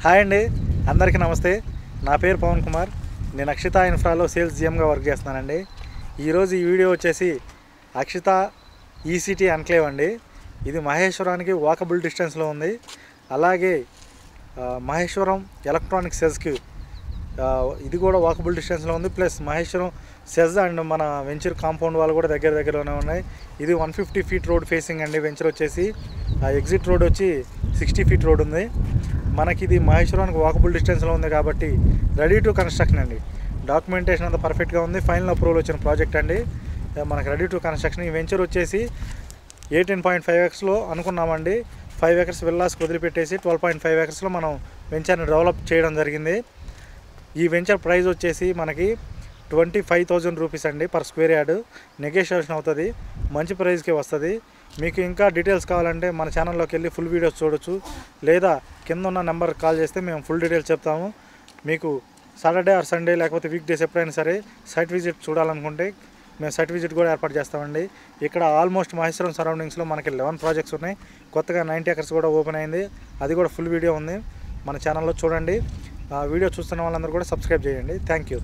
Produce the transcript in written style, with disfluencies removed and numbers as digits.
Hi అండి, అందరికీ నమస్తే. నా పేరు పవన్ కుమార్. నేను అక్షిత ఇన్ఫ్రాలో సేల్స్ జిఎంగా వర్క్ చేస్తున్నానండి. ఈరోజు ఈ వీడియో వచ్చేసి అక్షిత ఈసీటీ ఎన్క్లేవ్ అండి. ఇది మహేశ్వరానికి వాకబుల్ డిస్టెన్స్లో ఉంది. అలాగే మహేశ్వరం ఎలక్ట్రానిక్ సెజ్కి ఇది కూడా వాకబుల్ డిస్టెన్స్లో ఉంది. ప్లస్ మహేశ్వరం సెజ్ అండ్ మన వెంచర్ కాంపౌండ్ వాళ్ళు కూడా దగ్గరలోనే ఉన్నాయి. ఇది 150 ఫీట్ రోడ్ ఫేసింగ్ అండి. వెంచర్ వచ్చేసి ఎగ్జిట్ రోడ్ వచ్చి 60 ఫీట్ రోడ్ ఉంది. మనకి ఇది మహేశ్వరానికి వాకబుల్ డిస్టెన్స్లో ఉంది కాబట్టి రెడీ టు కన్స్ట్రక్షన్ అండి. డాక్యుమెంటేషన్ అంతా పర్ఫెక్ట్గా ఉంది. ఫైనల్ అప్రూవల్ వచ్చిన ప్రాజెక్ట్ అండి. మనకి రెడీ టు కన్స్ట్రక్షన్. ఈ వెంచర్ వచ్చేసి 18.5 acresలో అనుకున్నామండి. 5 acres విల్లాస్కి వదిలిపెట్టేసి 12.5 acresలో మనం వెంచర్ని డెవలప్ చేయడం జరిగింది. ఈ వెంచర్ ప్రైస్ వచ్చేసి మనకి 25,000 రూపీస్ అండి పర్ స్క్వేర్ యార్డ్. నెగోషియేషన్ అవుతుంది, మంచి ప్రైస్కే వస్తుంది. మీకు ఇంకా డీటెయిల్స్ కావాలంటే మన ఛానల్లోకి వెళ్ళి ఫుల్ వీడియోస్ చూడొచ్చు, లేదా కింద ఉన్న నెంబర్ కాల్ చేస్తే మేము ఫుల్ డీటెయిల్స్ చెప్తాము. మీకు సాటర్డే ఆర్ సండే లేకపోతే వీక్ డేస్ ఎప్పుడైనా సరే సైట్ విజిట్ చూడాలనుకుంటే మేము సైట్ విజిట్ కూడా ఏర్పాటు చేస్తామండి. ఇక్కడ ఆల్మోస్ట్ మహేశ్వరం సరౌండింగ్స్లో మనకి 11 ప్రాజెక్ట్స్ ఉన్నాయి. కొత్తగా 90 acres కూడా ఓపెన్ అయింది. అది కూడా ఫుల్ వీడియో ఉంది, మన ఛానల్లో చూడండి. వీడియో చూస్తున్న వాళ్ళందరూ కూడా సబ్స్క్రైబ్ చేయండి. Thank you.